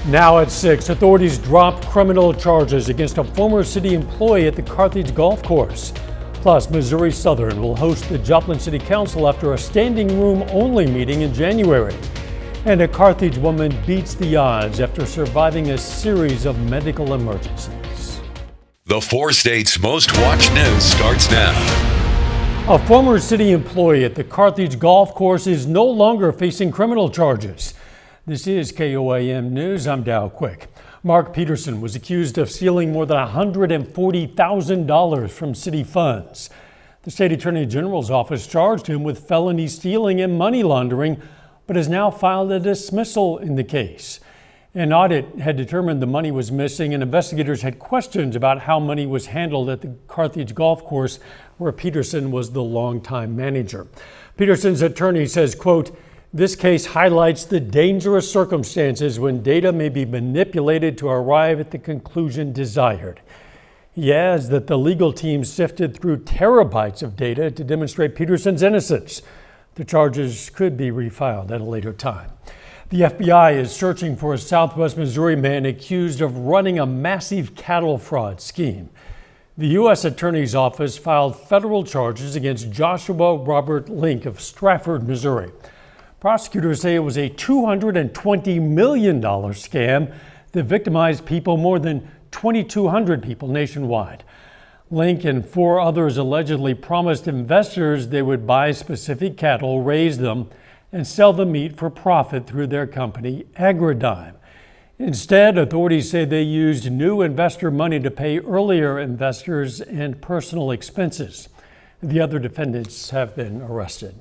Now at 6, authorities drop criminal charges against a former city employee at the Carthage Golf Course. Plus, Missouri Southern will host the Joplin City Council after a standing room only meeting in January. And a Carthage woman beats the odds after surviving a series of medical emergencies. The 4 states' most watched news starts now. A former city employee at the Carthage Golf Course is no longer facing criminal charges. This is KOAM News. I'm Dow Quick. Mark Peterson was accused of stealing more than $140,000 from city funds. The state attorney general's office charged him with felony stealing and money laundering, but has now filed a dismissal in the case. An audit had determined the money was missing, and investigators had questions about how money was handled at the Carthage Golf Course, where Peterson was the longtime manager. Peterson's attorney says, quote, "This case highlights the dangerous circumstances when data may be manipulated to arrive at the conclusion desired." He adds that the legal team sifted through terabytes of data to demonstrate Peterson's innocence. The charges could be refiled at a later time. The FBI is searching for a Southwest Missouri man accused of running a massive cattle fraud scheme. The U.S. Attorney's Office filed federal charges against Joshua Robert Link of Strafford, Missouri. Prosecutors say it was a $220 million scam that victimized people, more than 2,200 people nationwide. Link and 4 others allegedly promised investors they would buy specific cattle, raise them, and sell the meat for profit through their company, Agridime. Instead, authorities say they used new investor money to pay earlier investors and personal expenses. The other defendants have been arrested.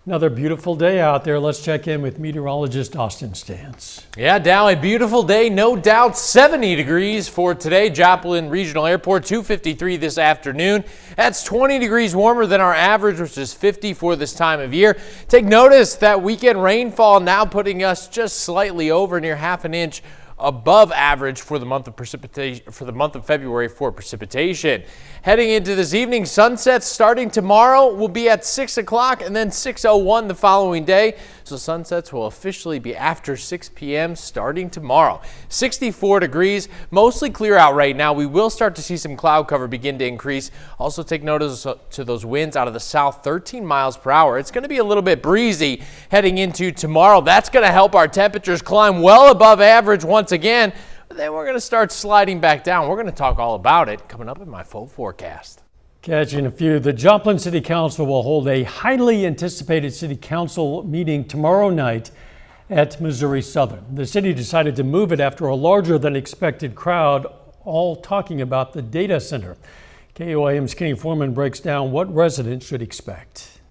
Another beautiful day out there. Let's check in with meteorologist Austin Stantz. Yeah, Dow, a beautiful day, no doubt. 70 degrees for today. Joplin Regional Airport, 253 this afternoon. That's 20 degrees warmer than our average, which is 50 for this time of year. Take notice that weekend rainfall now putting us just slightly over, near half an inch above average for the month of precipitation, for the month of February for precipitation. Heading into this evening, sunsets starting tomorrow will be at 6 o'clock and then 6:01 the following day. So sunsets will officially be after 6 p.m. starting tomorrow. 64 degrees, mostly clear out right now. We will start to see some cloud cover begin to increase. Also take notice to those winds out of the south, 13 miles per hour. It's going to be a little bit breezy heading into tomorrow. That's going to help our temperatures climb well above average once again. But then we're going to start sliding back down. We're going to talk all about it coming up in my full forecast. Catching a few, the Joplin City Council will hold a highly anticipated city council meeting tomorrow night at Missouri Southern. The city decided to move it after a larger than expected crowd, all talking about the data center. KOAM's Kenny Foreman breaks down what residents should expect.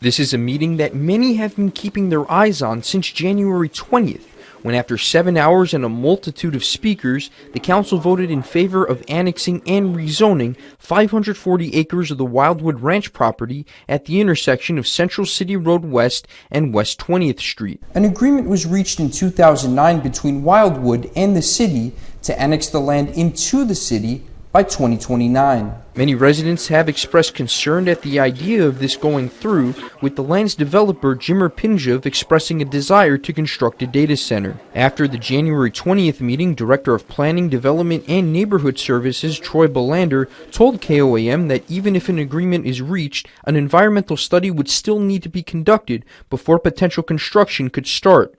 This is a meeting that many have been keeping their eyes on since January 20th. When after 7 hours and a multitude of speakers, the council voted in favor of annexing and rezoning 540 acres of the Wildwood Ranch property at the intersection of Central City Road West and West 20th Street. An agreement was reached in 2009 between Wildwood and the city to annex the land into the city by 2029. Many residents have expressed concern at the idea of this going through, with the land's developer Jimmer Pinjov expressing a desire to construct a data center. After the January 20th meeting, Director of Planning, Development, and Neighborhood Services Troy Belander told KOAM that even if an agreement is reached, an environmental study would still need to be conducted before potential construction could start.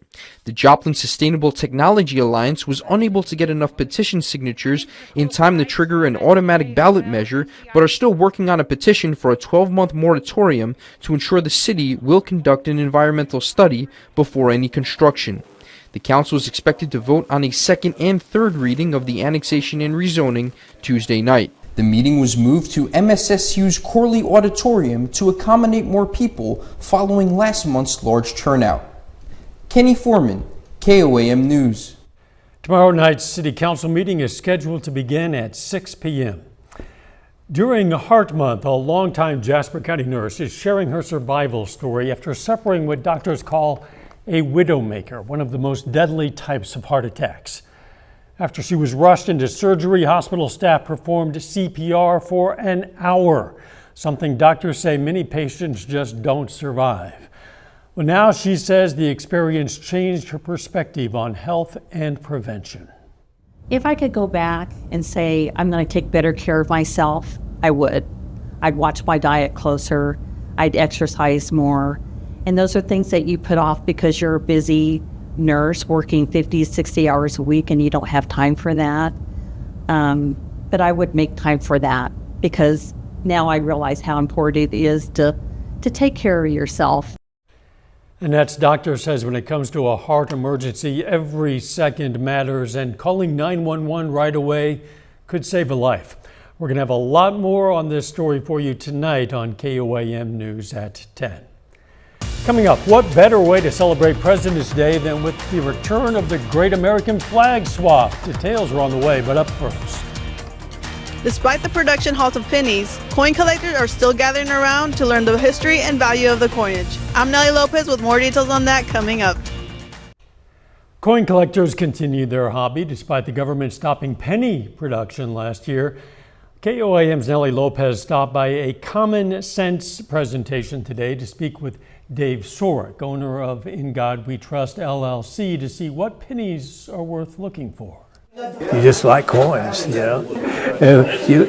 The Joplin Sustainable Technology Alliance was unable to get enough petition signatures in time to trigger an automatic ballot measure, but are still working on a petition for a 12-month moratorium to ensure the city will conduct an environmental study before any construction. The council is expected to vote on a second and third reading of the annexation and rezoning Tuesday night. The meeting was moved to MSSU's Corley Auditorium to accommodate more people following last month's large turnout. Kenny Foreman, KOAM News. Tomorrow night's city council meeting is scheduled to begin at 6 p.m. During Heart Month, a longtime Jasper County nurse is sharing her survival story after suffering what doctors call a widowmaker, one of the most deadly types of heart attacks. After she was rushed into surgery, hospital staff performed CPR for an hour, something doctors say many patients just don't survive. Well, now she says the experience changed her perspective on health and prevention. If I could go back and say I'm going to take better care of myself, I would. I'd watch my diet closer. I'd exercise more. And those are things that you put off because you're a busy nurse working 50, 60 hours a week and you don't have time for that. But I would make time for that because now I realize how important it is to take care of yourself. Annette's doctor says when it comes to a heart emergency, every second matters, and calling 911 right away could save a life. We're going to have a lot more on this story for you tonight on KOAM News at 10. Coming up, what better way to celebrate President's Day than with the return of the Great American Flag Swap? Details are on the way, but up first. Despite the production halt of pennies, coin collectors are still gathering around to learn the history and value of the coinage. I'm Nelly Lopez with more details on that coming up. Coin collectors continue their hobby despite the government stopping penny production last year. KOAM's Nelly Lopez stopped by a common sense presentation today to speak with Dave Sorick, owner of In God We Trust LLC, to see what pennies are worth looking for. You just like coins, you know.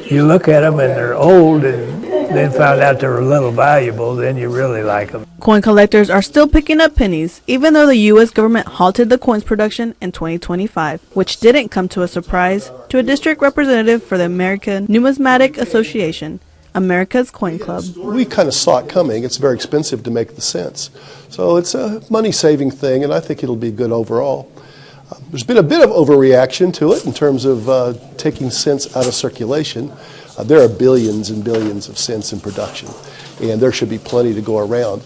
You look at them and they're old and then find out they're a little valuable, then you really like them. Coin collectors are still picking up pennies, even though the U.S. government halted the coins production in 2025, which didn't come to a surprise to a district representative for the American Numismatic Association, America's Coin Club. We kind of saw it coming. It's very expensive to make the cents. So it's a money-saving thing, and I think it'll be good overall. There's been a bit of overreaction to it in terms of taking cents out of circulation. There are billions and billions of cents in production, and there should be plenty to go around.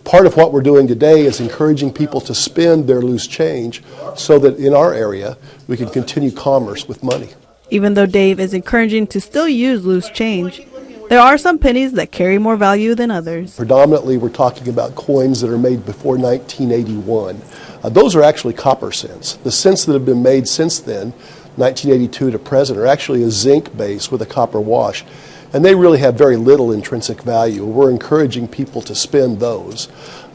Part of what we're doing today is encouraging people to spend their loose change so that in our area we can continue commerce with money. Even though Dave is encouraging to still use loose change, there are some pennies that carry more value than others. Predominantly, we're talking about coins that are made before 1981. Those are actually copper cents. The cents that have been made since then, 1982 to present, are actually a zinc base with a copper wash, and they really have very little intrinsic value. We're encouraging people to spend those.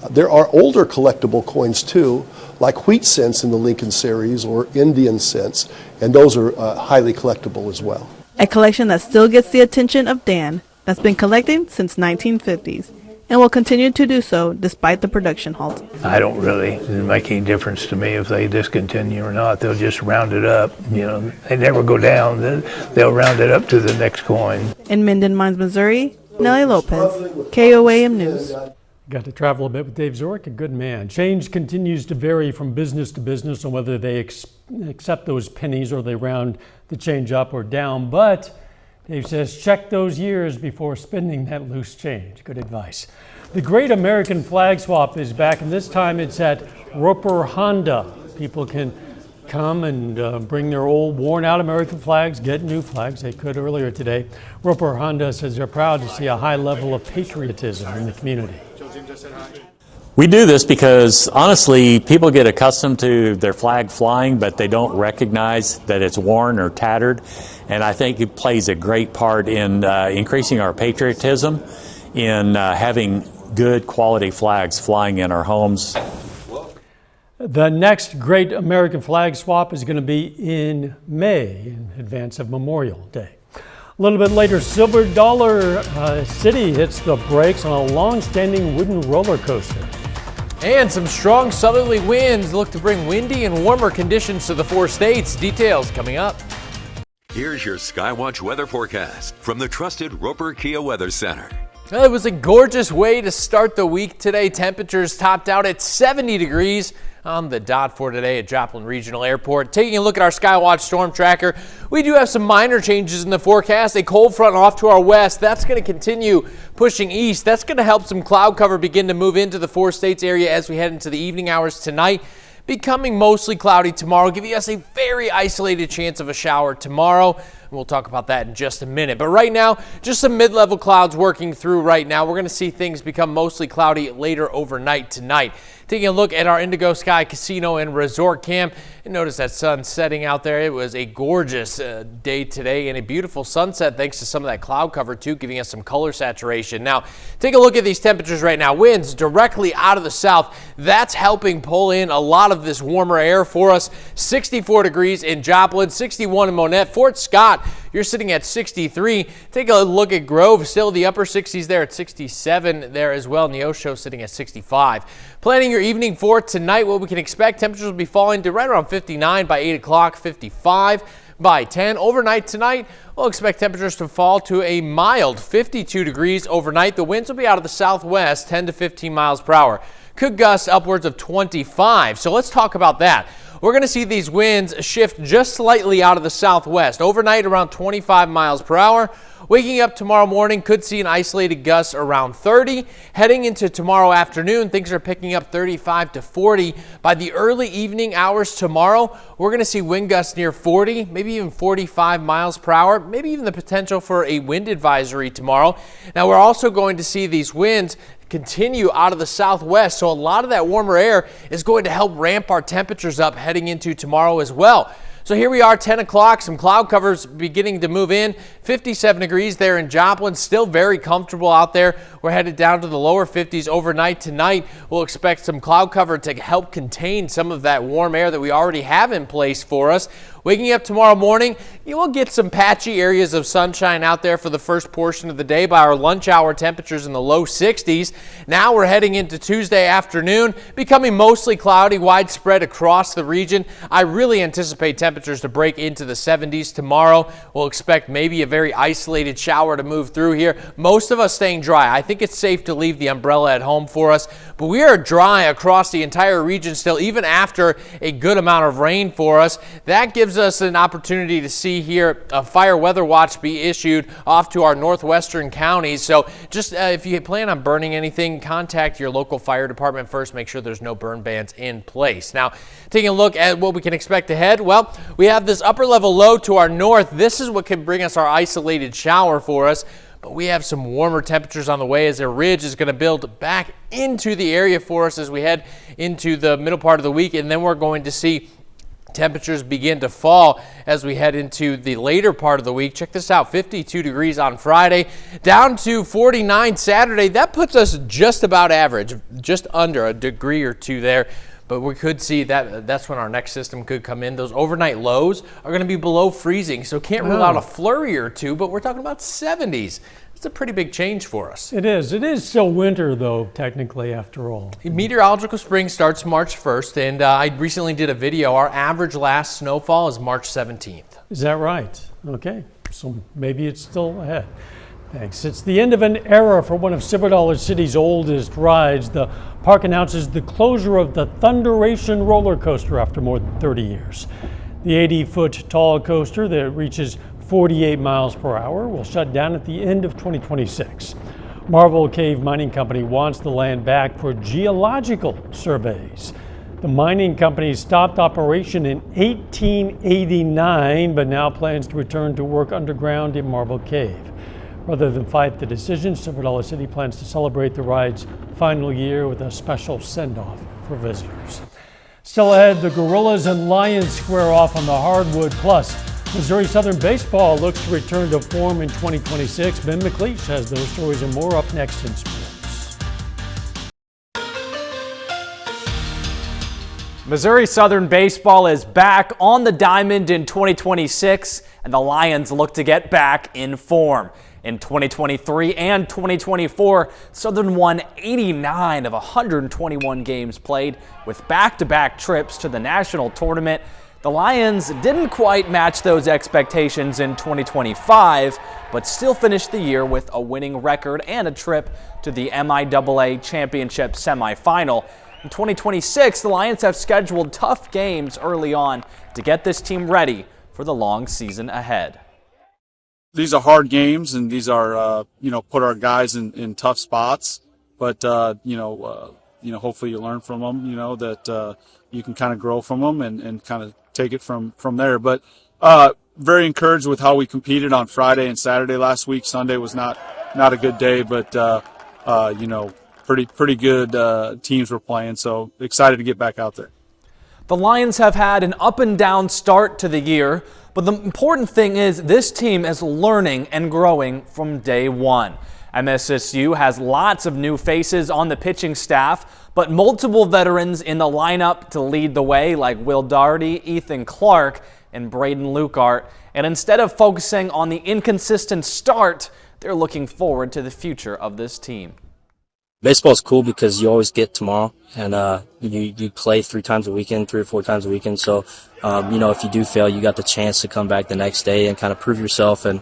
There are older collectible coins too, like wheat cents in the Lincoln series or Indian cents, and those are highly collectible as well. A collection that still gets the attention of Dan, that's been collecting since 1950s, and will continue to do so despite the production halt. I don't really make any difference to me if they discontinue or not. They'll just round it up. You know, they never go down. They'll round it up to the next coin. In Minden Mines, Missouri, Nelly Lopez, KOAM News. Got to travel a bit with Dave Sorick, a good man. Change continues to vary from business to business on whether they accept those pennies or they round the change up or down. But Dave says check those years before spending that loose change. Good advice. The Great American Flag Swap is back, and this time it's at Roper Honda. People can come and bring their old worn-out American flags, get new flags. They could earlier today. Roper Honda says they're proud to see a high level of patriotism in the community. We do this because, honestly, people get accustomed to their flag flying, but they don't recognize that it's worn or tattered. And I think it plays a great part in increasing our patriotism, in having good quality flags flying in our homes. The next Great American Flag Swap is going to be in May, in advance of Memorial Day. A little bit later, Silver Dollar City hits the brakes on a long-standing wooden roller coaster. And some strong southerly winds look to bring windy and warmer conditions to the 4 states. Details coming up. Here's your Skywatch weather forecast from the trusted Roper Kia Weather Center. Well, it was a gorgeous way to start the week today. Temperatures topped out at 70 degrees on the dot for today at Joplin Regional Airport. Taking a look at our Skywatch storm tracker, we do have some minor changes in the forecast. A cold front off to our west. That's going to continue pushing east. That's going to help some cloud cover begin to move into the 4 states area as we head into the evening hours tonight. Becoming mostly cloudy tomorrow, giving us a very isolated chance of a shower tomorrow. We'll talk about that in just a minute. But right now, just some mid-level clouds working through right now. We're going to see things become mostly cloudy later overnight tonight. Taking a look at our Indigo Sky Casino and Resort Cam, and notice that sun setting out there. It was a gorgeous day today and a beautiful sunset thanks to some of that cloud cover too, giving us some color saturation. Now, take a look at these temperatures right now. Winds directly out of the south. That's helping pull in a lot of this warmer air for us. 64 degrees in Joplin, 61 in Monette. Fort Scott, you're sitting at 63. Take a look at Grove, still the upper 60s there at 67 there as well. Neosho sitting at 65. Planning your evening for tonight, what we can expect, temperatures will be falling to right around 59 by 8 o'clock, 55 by 10. Overnight tonight, we'll expect temperatures to fall to a mild 52 degrees overnight. The winds will be out of the southwest, 10 to 15 miles per hour. Could gust upwards of 25. So let's talk about that. We're going to see these winds shift just slightly out of the southwest. Overnight around 25 miles per hour. Waking up tomorrow morning, could see an isolated gust around 30. Heading into tomorrow afternoon, things are picking up 35 to 40. By the early evening hours tomorrow, we're going to see wind gusts near 40, maybe even 45 miles per hour, maybe even the potential for a wind advisory tomorrow. Now, we're also going to see these winds continue out of the southwest, so a lot of that warmer air is going to help ramp our temperatures up heading into tomorrow as well. So here we are, 10 o'clock, some cloud covers beginning to move in. 57 degrees there in Joplin, still very comfortable out there. We're headed down to the lower 50s overnight tonight. We'll expect some cloud cover to help contain some of that warm air that we already have in place for us. Waking up tomorrow morning, you will get some patchy areas of sunshine out there for the first portion of the day by our lunch hour temperatures in the low 60s. Now we're heading into Tuesday afternoon, becoming mostly cloudy, widespread across the region. I really anticipate temperatures to break into the 70s tomorrow. We'll expect maybe a very isolated shower to move through here. Most of us staying dry. I think it's safe to leave the umbrella at home for us, but we are dry across the entire region still, even after a good amount of rain for us. That gives us an opportunity to see here a fire weather watch be issued off to our northwestern counties. So just if you plan on burning anything, contact your local fire department first. Make sure there's no burn bans in place. Now, taking a look at what we can expect ahead. Well, we have this upper level low to our north. This is what can bring us our isolated shower for us. But we have some warmer temperatures on the way as a ridge is going to build back into the area for us as we head into the middle part of the week. And then we're going to see temperatures begin to fall as we head into the later part of the week. Check this out, 52 degrees on Friday, down to 49 Saturday. That puts us just about average, just under a degree or two there. But we could see that's when our next system could come in. Those overnight lows are going to be below freezing, so can't rule out a flurry or two, but we're talking about 70s. It's a pretty big change for us. It is. It is still winter, though, technically, after all. Meteorological spring starts March 1st, and I recently did a video. Our average last snowfall is March 17th. Is that right? Okay. So maybe it's still ahead. Thanks. It's the end of an era for one of Silver Dollar City's oldest rides. The park announces the closure of the Thunderation roller coaster after more than 30 years. The 80-foot tall coaster that reaches 48 miles per hour will shut down at the end of 2026. Marvel Cave Mining Company wants the land back for geological surveys. The mining company stopped operation in 1889, but now plans to return to work underground in Marvel Cave. Rather than fight the decision, Silver Dollar City plans to celebrate the ride's final year with a special send-off for visitors. Still ahead, the Gorillas and Lions square off on the hardwood. Plus, Missouri Southern baseball looks to return to form in 2026. Ben McLeish has those stories and more up next in sports. Missouri Southern baseball is back on the diamond in 2026, and the Lions look to get back in form. In 2023 and 2024, Southern won 89 of 121 games played with back-to-back trips to the national tournament. The Lions didn't quite match those expectations in 2025, but still finished the year with a winning record and a trip to the MIAA championship semifinal. In 2026, the Lions have scheduled tough games early on to get this team ready for the long season ahead. These are hard games, and these are, put our guys in tough spots. But, hopefully you learn from them, that you can kind of grow from them and kind of take it from there. But very encouraged with how we competed on Friday and Saturday last week. Sunday was not a good day, but, pretty good teams we're playing. So excited to get back out there. The Lions have had an up and down start to the year, but the important thing is this team is learning and growing from day one. MSSU has lots of new faces on the pitching staff, but multiple veterans in the lineup to lead the way, like Will Daugherty, Ethan Clark, and Braden Lukart. And instead of focusing on the inconsistent start, they're looking forward to the future of this team. Baseball is cool because you always get tomorrow, and you play 3 times a weekend, 3 or 4 times a weekend. So, if you do fail, you got the chance to come back the next day and kind of prove yourself and,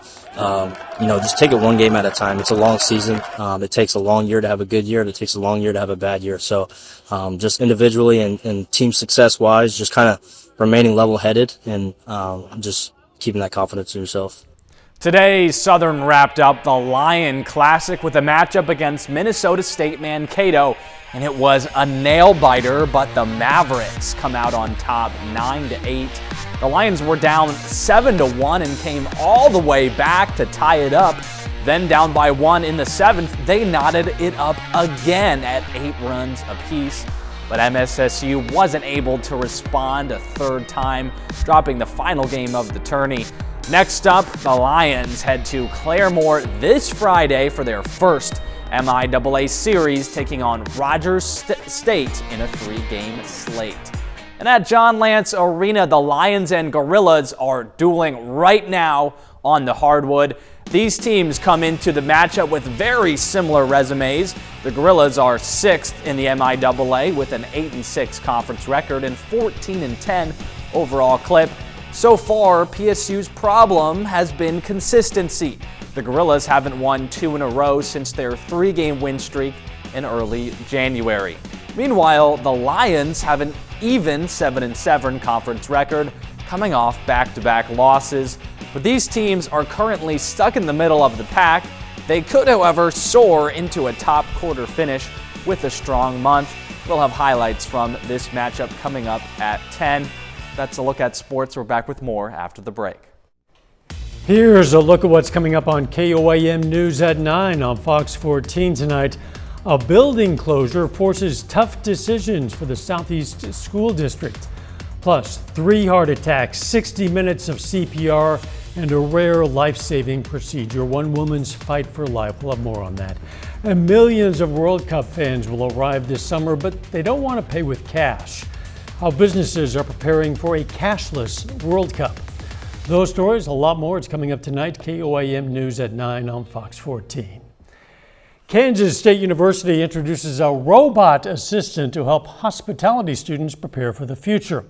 just take it one game at a time. It's a long season. It takes a long year to have a good year, and it takes a long year to have a bad year. So, just individually and team success-wise, just kind of remaining level-headed and just keeping that confidence in yourself. Today, Southern wrapped up the Lion Classic with a matchup against Minnesota State Mankato, and it was a nail-biter, but the Mavericks come out on top 9-8. The Lions were down 7-1 and came all the way back to tie it up. Then down by 1 in the 7th, they knotted it up again at 8 runs apiece. But MSSU wasn't able to respond a third time, dropping the final game of the tourney. Next up, the Lions head to Claremore this Friday for their first MIAA series, taking on Rogers State in a 3-game slate. And at John Lance Arena, the Lions and Gorillas are dueling right now on the hardwood. These teams come into the matchup with very similar resumes. The Gorillas are 6th in the MIAA with an 8-6 conference record and 14-10 overall clip. So far, PSU's problem has been consistency. The Gorillas haven't won 2 in a row since their 3-game win streak in early January. Meanwhile, the Lions have an even 7-7 conference record, coming off back-to-back losses. But these teams are currently stuck in the middle of the pack. They could, however, soar into a top quarter finish with a strong month. We'll have highlights from this matchup coming up at 10. That's a look at sports. We're back with more after the break. Here's a look at what's coming up on KOAM News at 9 on Fox 14 tonight. A building closure forces tough decisions for the Southeast School District. Plus, 3 heart attacks, 60 minutes of CPR, and a rare life-saving procedure. One woman's fight for life. We'll have more on that. And millions of World Cup fans will arrive this summer, but they don't want to pay with cash. How businesses are preparing for a cashless World Cup. Those stories, a lot more, it's coming up tonight. KOAM News at 9 on Fox 14. Kansas State University introduces a robot assistant to help hospitality students prepare for the future.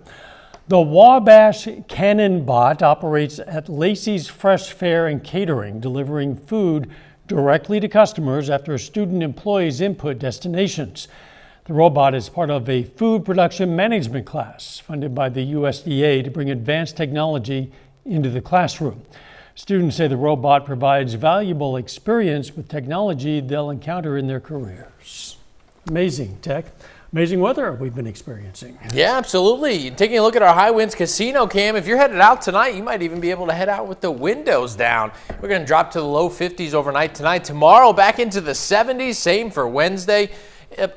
The Wabash Cannon Bot operates at Lacey's Fresh Fare and Catering, delivering food directly to customers after a student employee's input destinations. The robot is part of a food production management class funded by the USDA to bring advanced technology into the classroom. Students say the robot provides valuable experience with technology they'll encounter in their careers. Amazing tech, amazing weather we've been experiencing. Yeah, absolutely. Taking a look at our High Winds Casino cam, if you're headed out tonight, you might even be able to head out with the windows down. We're going to drop to the low 50s overnight tonight. Tomorrow, back into the 70s, same for Wednesday.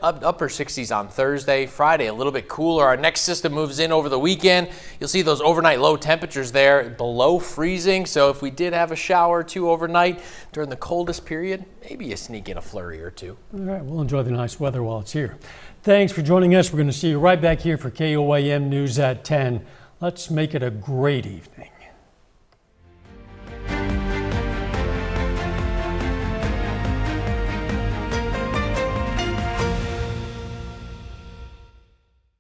Upper 60s on Thursday. Friday, a little bit cooler. Our next system moves in over the weekend. You'll see those overnight low temperatures there below freezing. So if we did have a shower or two overnight during the coldest period, maybe you sneak in a flurry or two. All right, we'll enjoy the nice weather while it's here. Thanks for joining us. We're going to see you right back here for KOAM News at 10. Let's make it a great evening.